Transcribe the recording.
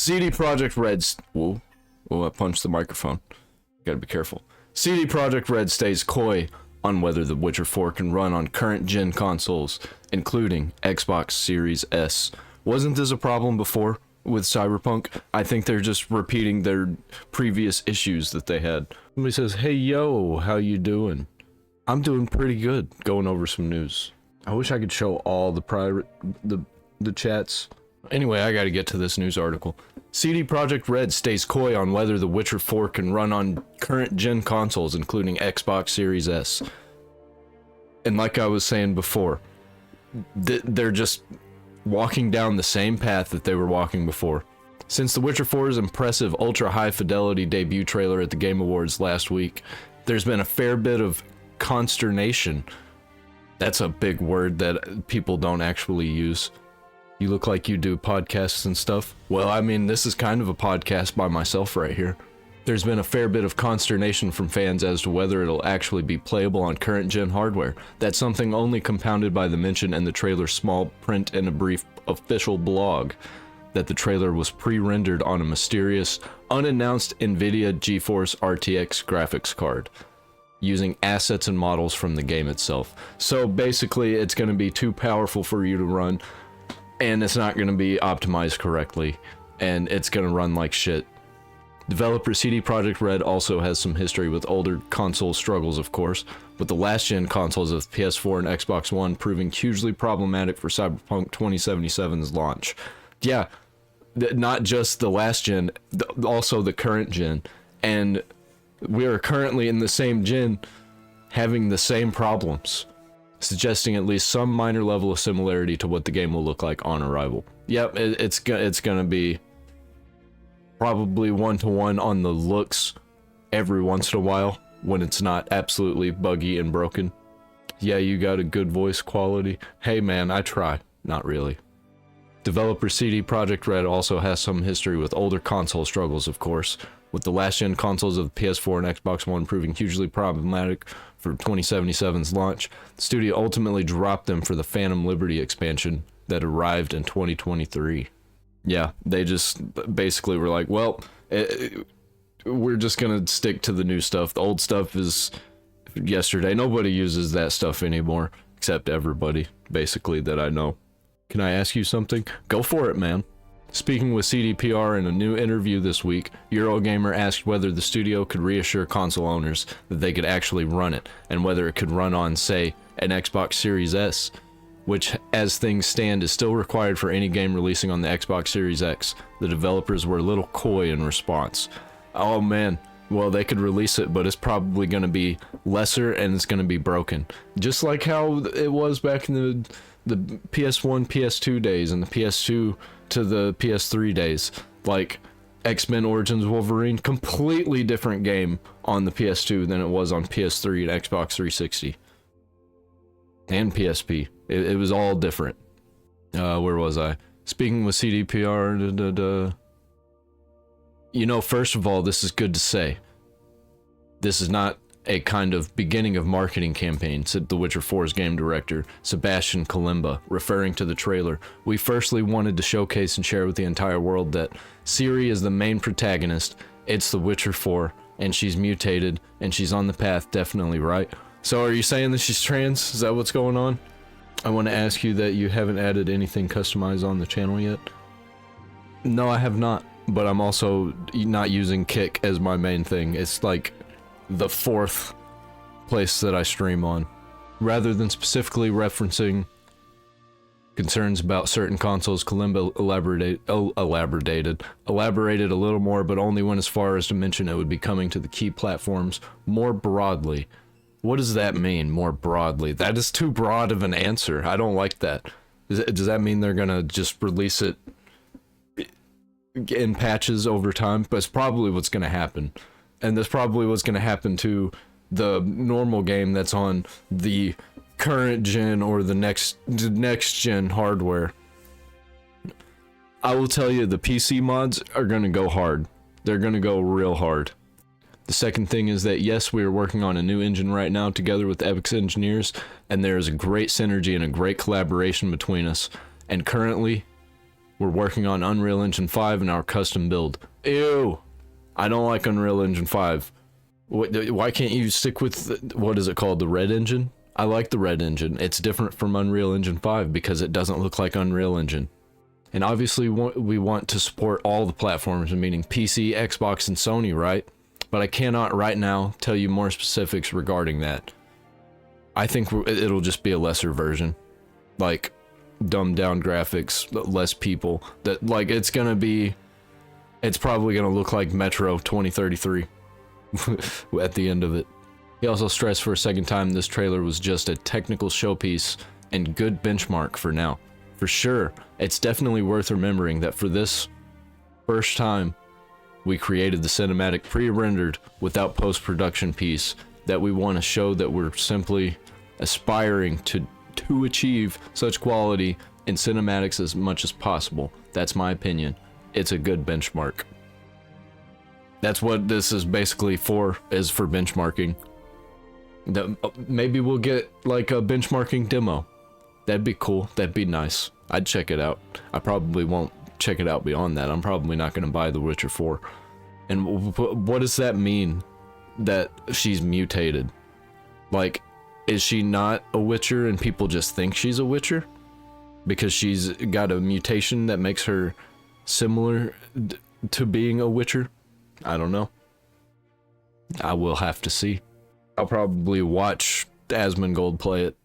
CD Projekt Red's... Whoa, I punched the microphone. Gotta be careful. CD Projekt Red stays coy on whether The Witcher 4 can run on current-gen consoles, including Xbox Series S. Wasn't this a problem before with Cyberpunk? I think they're just repeating their previous issues that they had. Somebody says, hey yo, how you doing? I'm doing pretty good, going over some news. I wish I could show all the chats. Anyway, I gotta get to this news article. CD Projekt Red stays coy on whether The Witcher 4 can run on current-gen consoles, including Xbox Series S. And like I was saying before, they're just walking down the same path that they were walking before. Since The Witcher 4's impressive ultra-high-fidelity debut trailer at the Game Awards last week, there's been a fair bit of consternation. That's a big word that people don't actually use. You look like you do podcasts and stuff. Well, I mean, this is kind of a podcast by myself right here. There's been a fair bit of consternation from fans as to whether it'll actually be playable on current-gen hardware. That's something only compounded by the mention in the trailer's small print in a brief official blog that the trailer was pre-rendered on a mysterious, unannounced NVIDIA GeForce RTX graphics card, using assets and models from the game itself. So basically, it's going to be too powerful for you to run, and it's not going to be optimized correctly, and it's going to run like shit. Developer CD Projekt Red also has some history with older console struggles, of course, with the last-gen consoles of PS4 and Xbox One proving hugely problematic for Cyberpunk 2077's launch. Yeah, not just the last gen, also the current gen, and we are currently in the same gen having the same problems, suggesting at least some minor level of similarity to what the game will look like on arrival. Yep, it's gonna be probably one-to-one on the looks every once in a while when it's not absolutely buggy and broken. Yeah, you got a good voice quality. Hey man, I try. Not really. Developer CD Projekt Red also has some history with older console struggles, of course, with the last-gen consoles of PS4 and Xbox One proving hugely problematic for 2077's launch. The studio ultimately dropped them for the Phantom Liberty expansion that arrived in 2023. Yeah, they just basically were like, well, we're just gonna stick to the new stuff. The old stuff is yesterday. Nobody uses that stuff anymore, except everybody, basically, that I know. Can I ask you something? Go for it, man. Speaking with CDPR in a new interview this week, Eurogamer asked whether the studio could reassure console owners that they could actually run it, and whether it could run on, say, an Xbox Series S, which, as things stand, is still required for any game releasing on the Xbox Series X. The developers were a little coy in response. Oh man, well, they could release it, but it's probably going to be lesser and it's going to be broken. Just like how it was back in the PS1, PS2 days, and the PS2 to the PS3 days. Like, X-Men Origins Wolverine, completely different game on the PS2 than it was on PS3 and Xbox 360. And PSP. It was all different. Where was I? Speaking with CDPR, You know, first of all, this is good to say. This is not a kind of beginning of marketing campaign, said The Witcher 4's game director, Sebastian Kalimba, referring to the trailer. We firstly wanted to showcase and share with the entire world that Ciri is the main protagonist, it's The Witcher 4, and she's mutated, and she's on the path, definitely, right? So are you saying that she's trans? Is that what's going on? I want to ask you that you haven't added anything customized on the channel yet? No, I have not, but I'm also not using Kick as my main thing. It's like the fourth place that I stream on. Rather than specifically referencing concerns about certain consoles, Kalimba elaborated a little more, but only went as far as to mention it would be coming to the key platforms more broadly. What does that mean, more broadly? That is too broad of an answer. I don't like that. Does that mean they're gonna just release it in patches over time? But it's probably what's gonna happen. And that's probably what's gonna happen to the normal game that's on the current gen or the next gen hardware. I will tell you, the PC mods are gonna go hard. They're gonna go real hard. The second thing is that, yes, we are working on a new engine right now together with Epic's engineers, and there is a great synergy and a great collaboration between us. And currently, We're working on Unreal Engine 5 in our custom build. Ew! I don't like Unreal Engine 5. Why can't you stick with, what is it called, the Red Engine? I like the Red Engine. It's different from Unreal Engine 5 because it doesn't look like Unreal Engine. And obviously we want to support all the platforms, meaning PC, Xbox, and Sony, right? But I cannot right now tell you more specifics regarding that. I think it'll just be a lesser version. Like, dumbed down graphics, less people. That, like, it's probably gonna look like Metro 2033 at the end of it. He also stressed for a second time this trailer was just a technical showpiece and good benchmark for now. For sure, it's definitely worth remembering that for this first time, we created the cinematic pre-rendered without post-production piece that we want to show that we're simply aspiring to achieve such quality in cinematics as much as possible. That's my opinion. It's a good benchmark. That's what this is basically for, is for benchmarking. Maybe we'll get like a benchmarking demo. That'd be cool. That'd be nice. I'd check it out. I probably won't check it out beyond that. I'm probably not going to buy The Witcher 4. And what does that mean that she's mutated? Like, is she not a Witcher and people just think she's a Witcher? Because she's got a mutation that makes her similar to being a Witcher? I don't know. I will have to see. I'll probably watch Asmongold play it.